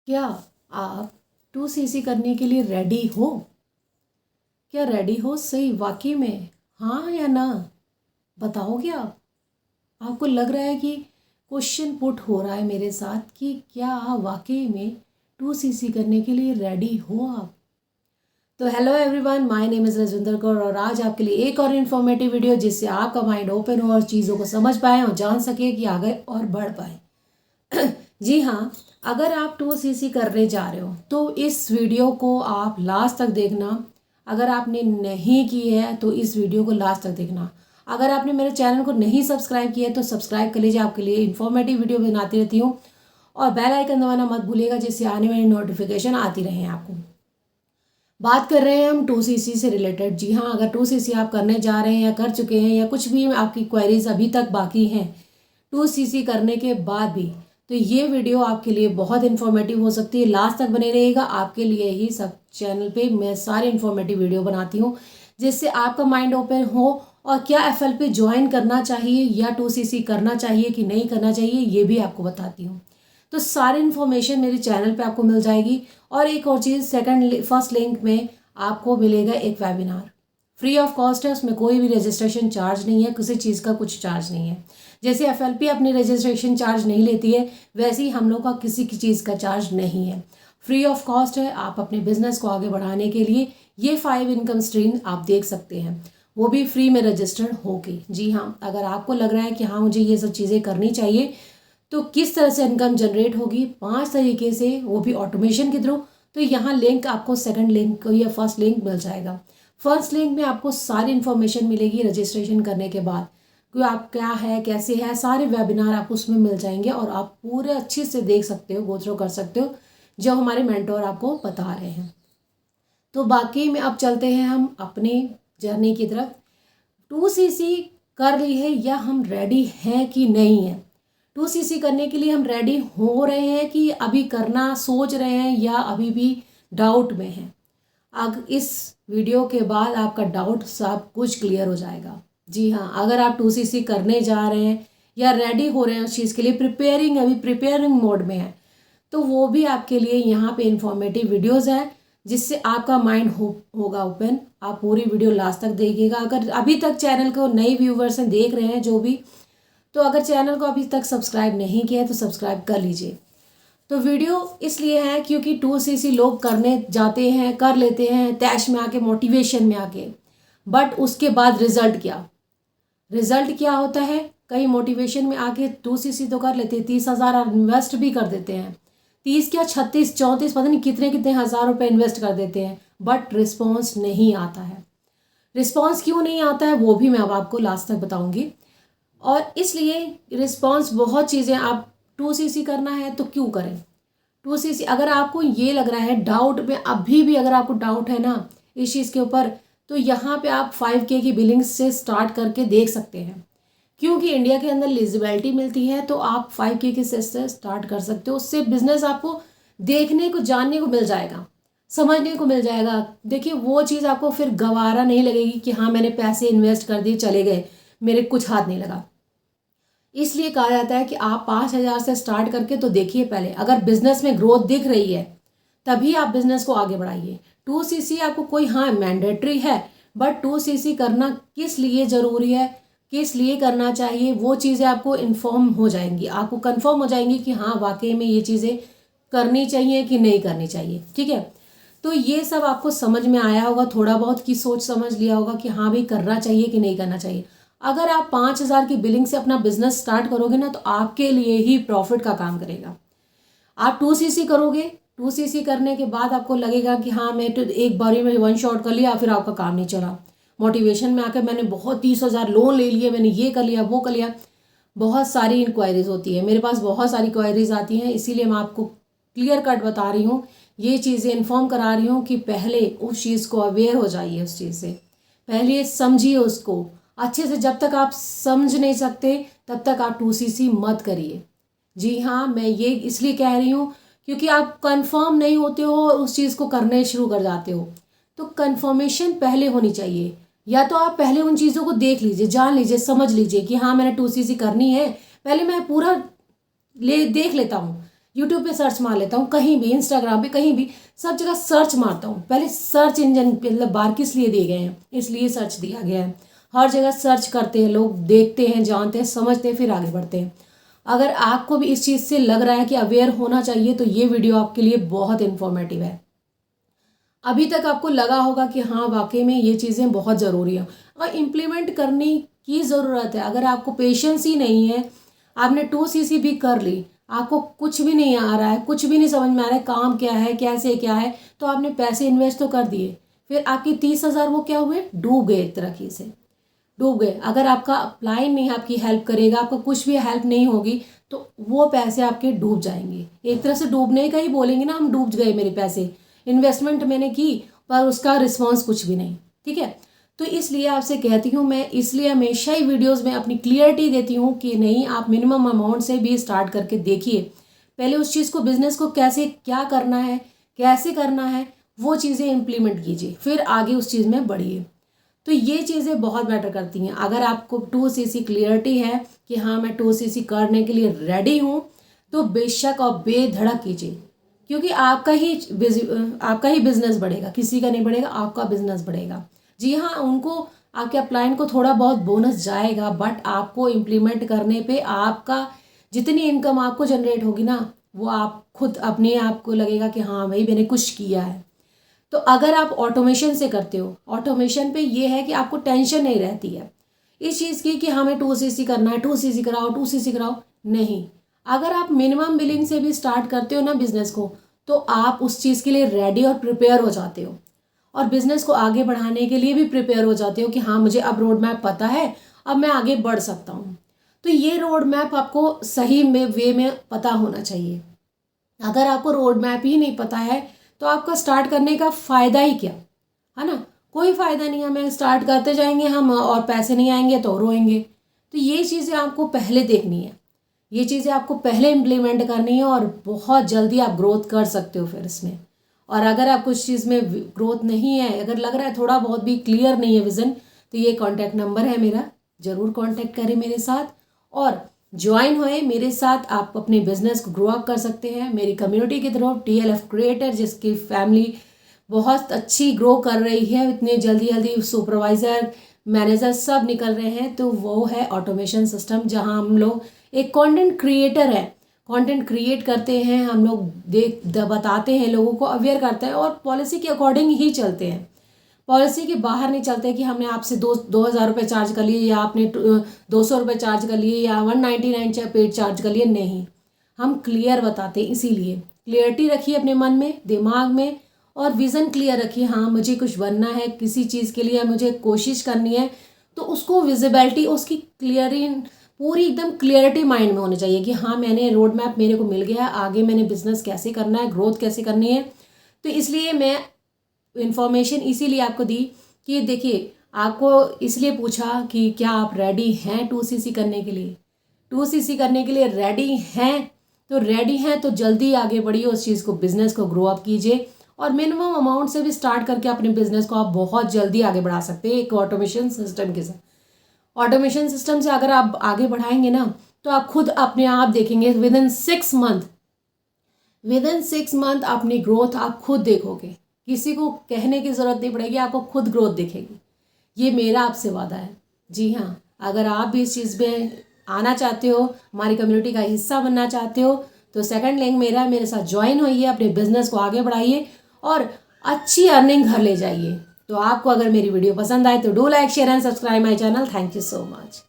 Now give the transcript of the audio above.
क्या आप 2cc करने के लिए रेडी हो? क्या रेडी हो सही वाकई में? हाँ या ना? बताओगे आप? आपको लग रहा है कि क्वेश्चन पुट हो रहा है मेरे साथ कि क्या आप वाकई में 2cc करने के लिए रेडी हो आप? तो hello everyone, my name is Rajwinder Kaur और आज आपके लिए एक और इन्फॉर्मेटिव वीडियो जिससे आपका माइंड ओपन हो और चीज़ों को समझ पाए और जान सके कि आगे और बढ़ पाए। जी हाँ, अगर आप 2cc करने जा रहे हो तो इस वीडियो को आप लास्ट तक देखना। अगर आपने नहीं की है तो इस वीडियो को लास्ट तक देखना। अगर आपने मेरे चैनल को नहीं सब्सक्राइब किया है तो सब्सक्राइब कर लीजिए, आपके लिए इन्फॉर्मेटिव वीडियो बनाती रहती हूँ। और बेल आइकन दबाना मत भूलिएगा जिससे आने वाली नोटिफिकेशन आती रहे आपको। बात कर रहे हैं हम 2cc से रिलेटेड। जी हाँ, अगर 2cc आप करने जा रहे हैं या कर चुके हैं या कुछ भी आपकी क्वेरीज अभी तक बाकी हैं 2cc करने के बाद भी, तो ये वीडियो आपके लिए बहुत इन्फॉर्मेटिव हो सकती है। लास्ट तक बने रहिएगा, आपके लिए ही सब चैनल पे मैं सारे इन्फॉर्मेटिव वीडियो बनाती हूँ जिससे आपका माइंड ओपन हो। और क्या FLP ज्वाइन करना चाहिए या 2cc करना चाहिए कि नहीं करना चाहिए ये भी आपको बताती हूँ। तो सारी इन्फॉर्मेशन मेरे चैनल पे आपको मिल जाएगी। और एक और चीज़, फर्स्ट लिंक में आपको मिलेगा एक वेबिनार, फ्री ऑफ कॉस्ट है। उसमें कोई भी रजिस्ट्रेशन चार्ज नहीं है, किसी चीज़ का कुछ चार्ज नहीं है। जैसे FLP अपनी रजिस्ट्रेशन चार्ज नहीं लेती है वैसे ही हम लोग का किसी की चीज़ का चार्ज नहीं है, फ्री ऑफ कॉस्ट है। आप अपने बिजनेस को आगे बढ़ाने के लिए ये 5 इनकम स्ट्रीम आप देख सकते हैं, वो भी फ्री में रजिस्टर्ड होके। जी हाँ, अगर आपको लग रहा है कि हाँ मुझे ये सब चीज़ें करनी चाहिए तो किस तरह से इनकम जनरेट होगी 5 तरीके से, वो भी ऑटोमेशन के थ्रू, तो यहाँ लिंक आपको सेकंड लिंक या फर्स्ट लिंक मिल जाएगा। फर्स्ट लिंक में आपको सारी इन्फॉर्मेशन मिलेगी रजिस्ट्रेशन करने के बाद कि आप क्या है कैसे है, सारे वेबिनार आपको उसमें मिल जाएंगे और आप पूरे अच्छे से देख सकते हो, गो थ्रू कर सकते हो जो हमारे मेंटोर आपको बता रहे हैं। तो बाकी में अब चलते हैं हम अपनी जर्नी की तरफ। 2cc कर ली है या हम रेडी हैं कि नहीं है? 2cc करने के लिए हम रेडी हो रहे हैं कि अभी करना सोच रहे हैं या अभी भी डाउट में हैं? अब इस वीडियो के बाद आपका डाउट सब कुछ क्लियर हो जाएगा। जी हाँ, अगर आप 2cc करने जा रहे हैं या रेडी हो रहे हैं उस चीज़ के लिए, अभी प्रिपेयरिंग मोड में है, तो वो भी आपके लिए यहाँ पे इंफॉर्मेटिव वीडियोस है जिससे आपका माइंड होगा ओपन। आप पूरी वीडियो लास्ट तक देखिएगा। अगर अभी तक चैनल को नए व्यूवर्स हैं देख रहे हैं जो भी, तो अगर चैनल को अभी तक सब्सक्राइब नहीं किया है तो सब्सक्राइब कर लीजिए। तो वीडियो इसलिए है क्योंकि 2cc लोग करने जाते हैं, कर लेते हैं तैश में आके, मोटिवेशन में आके, बट उसके बाद रिजल्ट क्या होता है? कई मोटिवेशन में आके 2cc तो कर लेते हैं, 30,000 इन्वेस्ट भी कर देते हैं, 30 क्या 36 34 पता नहीं कितने कितने हज़ार रुपये इन्वेस्ट कर देते हैं, बट रिस्पॉन्स नहीं आता है। रिस्पॉन्स क्यों नहीं आता है वो भी मैं अब आपको लास्ट तक बताऊंगी। और इसलिए रिस्पॉन्स बहुत चीज़ें, आप 2cc करना है तो क्यों करें 2cc? अगर आपको ये लग रहा है डाउट में, अभी भी अगर आपको डाउट है ना इस चीज़ के ऊपर, तो यहाँ पे आप 5K की बिलिंग से स्टार्ट करके देख सकते हैं। क्योंकि इंडिया के अंदर एलिजिबिलिटी मिलती है तो आप 5K के से स्टार्ट कर सकते हो। उससे बिजनेस आपको देखने को, जानने को मिल जाएगा, समझने को मिल जाएगा। देखिए वो चीज़ आपको फिर गवारा नहीं लगेगी कि हाँ मैंने पैसे इन्वेस्ट कर दिए चले गए, मेरे कुछ हाथ नहीं लगा। इसलिए कहा जाता है कि आप 5,000 से स्टार्ट करके तो देखिए पहले, अगर बिजनेस में ग्रोथ दिख रही है तभी आप बिजनेस को आगे बढ़ाइए। 2cc आपको कोई, हाँ मैंडेटरी है, बट 2cc करना किस लिए ज़रूरी है, किस लिए करना चाहिए, वो चीज़ें आपको इन्फॉर्म हो जाएंगी, आपको कंफर्म हो जाएंगी कि हाँ वाकई में ये चीज़ें करनी चाहिए कि नहीं करनी चाहिए। ठीक है, तो ये सब आपको समझ में आया होगा, थोड़ा बहुत की सोच समझ लिया होगा कि हाँ भाई करना चाहिए कि नहीं करना चाहिए। अगर आप 5,000 की बिलिंग से अपना बिजनेस स्टार्ट करोगे ना तो आपके लिए ही प्रॉफिट का काम करेगा। आप 2cc करोगे, 2cc करने के बाद आपको लगेगा कि हाँ मैं तो एक बारी में 1 शॉट कर लिया, फिर आपका काम नहीं चला। मोटिवेशन में आकर मैंने बहुत 30,000 लोन ले लिए, मैंने ये कर लिया वो कर लिया। बहुत सारी इंक्वायरीज होती है, मेरे पास बहुत सारी क्वायरीज आती हैं, इसीलिए मैं आपको क्लियर कट बता रही हूँ, ये चीज़ें इन्फॉर्म करा रही हूँ कि पहले उस चीज़ को अवेयर हो जाइए, उस चीज़ से पहले समझिए उसको अच्छे से। जब तक आप समझ नहीं सकते तब तक आप 2cc मत करिए। जी हाँ, मैं ये इसलिए कह रही हूँ क्योंकि आप कंफर्म नहीं होते हो और उस चीज़ को करने शुरू कर जाते हो, तो कंफर्मेशन पहले होनी चाहिए। या तो आप पहले उन चीज़ों को देख लीजिए, जान लीजिए, समझ लीजिए कि हाँ मैंने 2cc करनी है, पहले मैं पूरा देख लेता हूँ यूट्यूब पे सर्च मार लेता हूँ, कहीं भी इंस्टाग्राम पे, कहीं भी, सब जगह सर्च मारता हूँ। पहले सर्च इंजन मतलब बार किस लिए दिए गए हैं, इसलिए सर्च दिया गया है। हर जगह सर्च करते हैं लोग, देखते हैं, जानते हैं, समझते हैं, फिर आगे बढ़ते हैं। अगर आपको भी इस चीज़ से लग रहा है कि अवेयर होना चाहिए तो ये वीडियो आपके लिए बहुत इन्फॉर्मेटिव है। अभी तक आपको लगा होगा कि हाँ वाकई में ये चीज़ें बहुत ज़रूरी हैं और इम्प्लीमेंट करने की ज़रूरत है। अगर आपको पेशेंस ही नहीं है, आपने 2cc भी कर ली, आपको कुछ भी नहीं आ रहा है, कुछ भी नहीं समझ में आ रहा है काम क्या है, कैसे क्या है, तो आपने पैसे इन्वेस्ट तो कर दिए, फिर आपकी 30,000 वो क्या हुए, डूब गए, एक तरीके से डूब गए। अगर आपका अपलाइन नहीं आपकी हेल्प करेगा, आपको कुछ भी हेल्प नहीं होगी, तो वो पैसे आपके डूब जाएंगे। एक तरह से डूबने का ही बोलेंगे ना, हम डूब गए, मेरे पैसे, इन्वेस्टमेंट मैंने की पर उसका रिस्पॉन्स कुछ भी नहीं। ठीक है, तो इसलिए आपसे कहती हूँ मैं, इसलिए हमेशा ही वीडियोज़ में अपनी क्लियरिटी देती हूँ कि नहीं, आप मिनिमम अमाउंट से भी स्टार्ट करके देखिए। पहले उस चीज़ को, बिजनेस को कैसे क्या करना है, कैसे करना है, वो चीज़ें इम्प्लीमेंट कीजिए, फिर आगे उस चीज़ में बढ़िए। तो ये चीज़ें बहुत मैटर करती हैं। अगर आपको 2cc क्लियरिटी है कि हाँ मैं 2cc करने के लिए रेडी हूँ, तो बेशक और बेधड़क कीजिए, क्योंकि आपका ही बिजनेस बढ़ेगा, किसी का नहीं बढ़ेगा, आपका बिजनेस बढ़ेगा। जी हाँ, उनको, आपके अपलाइन को थोड़ा बहुत बोनस जाएगा, बट आपको इम्प्लीमेंट करने पे आपका जितनी इनकम आपको जनरेट होगी ना, वो आप खुद अपने आप को लगेगा कि हाँ भाई मैंने कुछ किया है। तो अगर आप ऑटोमेशन से करते हो, ऑटोमेशन पे ये है कि आपको टेंशन नहीं रहती है इस चीज़ की कि हमें 2cc करना है, 2cc कराओ, 2cc कराओ, नहीं। अगर आप मिनिमम बिलिंग से भी स्टार्ट करते हो ना बिजनेस को, तो आप उस चीज़ के लिए रेडी और प्रिपेयर हो जाते हो, और बिजनेस को आगे बढ़ाने के लिए भी प्रिपेयर हो जाते हो कि हाँ मुझे अब रोड मैप पता है, अब मैं आगे बढ़ सकता हूँ। तो ये रोड मैप आपको सही में वे में पता होना चाहिए। अगर आपको रोड मैप ही नहीं पता है तो आपका स्टार्ट करने का फ़ायदा ही क्या, है ना, कोई फ़ायदा नहीं है। हमें स्टार्ट करते जाएंगे हम और पैसे नहीं आएंगे तो रोएंगे। तो ये चीज़ें आपको पहले देखनी है, ये चीज़ें आपको पहले इम्प्लीमेंट करनी है, और बहुत जल्दी आप ग्रोथ कर सकते हो फिर इसमें। और अगर आप कुछ चीज़ में ग्रोथ नहीं है, अगर लग रहा है थोड़ा बहुत भी क्लियर नहीं है विज़न, तो ये कॉन्टैक्ट नंबर है मेरा, ज़रूर कॉन्टैक्ट करें मेरे साथ और ज्वाइन होए मेरे साथ। आप अपने बिजनेस को ग्रो अप कर सकते हैं मेरी कम्युनिटी की तरफ, TLF क्रिएटर, जिसकी फैमिली बहुत अच्छी ग्रो कर रही है, इतने जल्दी जल्दी सुपरवाइज़र, मैनेजर सब निकल रहे हैं। तो वो है ऑटोमेशन सिस्टम, जहां हम लोग एक कंटेंट क्रिएटर है, कंटेंट क्रिएट करते हैं हम लोग, बताते हैं लोगों को, अवेयर करते हैं, और पॉलिसी के अकॉर्डिंग ही चलते हैं। पॉलिसी के बाहर नहीं चलते कि हमने आपसे 2,000 रुपये चार्ज कर लिए, या आपने 200 रुपये चार्ज कर लिए, या 199 पेड चार्ज कर लिए, नहीं। हम क्लियर बताते हैं, इसीलिए क्लियरिटी रखिए अपने मन में, दिमाग में, और विज़न क्लियर रखिए। हाँ मुझे कुछ बनना है, किसी चीज़ के लिए मुझे कोशिश करनी है, तो उसको विजिबिलिटी, उसकी क्लियरी, पूरी एकदम क्लियरिटी माइंड में होनी चाहिए कि हाँ मैंने रोड मैप मेरे को मिल गया, आगे मैंने बिजनेस कैसे करना है, ग्रोथ कैसे करनी है। तो इसलिए मैं इन्फॉर्मेशन इसीलिए आपको दी कि देखिए, आपको इसलिए पूछा कि क्या आप रेडी हैं 2cc करने के लिए। 2cc करने के लिए रेडी हैं तो जल्दी आगे बढ़िए, उस चीज़ को, बिजनेस को ग्रो अप कीजिए, और मिनिमम अमाउंट से भी स्टार्ट करके अपने बिजनेस को आप बहुत जल्दी आगे बढ़ा सकते हैं एक ऑटोमेशन सिस्टम के साथ। ऑटोमेशन सिस्टम से अगर आप आगे बढ़ाएंगे ना, तो आप खुद अपने आप देखेंगे विद इन 6 मंथ अपनी ग्रोथ आप खुद देखोगे, किसी को कहने की ज़रूरत नहीं पड़ेगी, आपको खुद ग्रोथ दिखेगी। ये मेरा आपसे वादा है। जी हाँ, अगर आप भी इस चीज़ में आना चाहते हो, हमारी कम्युनिटी का हिस्सा बनना चाहते हो, तो सेकंड लिंक मेरा है, मेरे साथ ज्वाइन होइए, अपने बिजनेस को आगे बढ़ाइए और अच्छी अर्निंग घर ले जाइए। तो आपको अगर मेरी वीडियो पसंद आए तो do like, share and subscribe my channel. Thank you so much.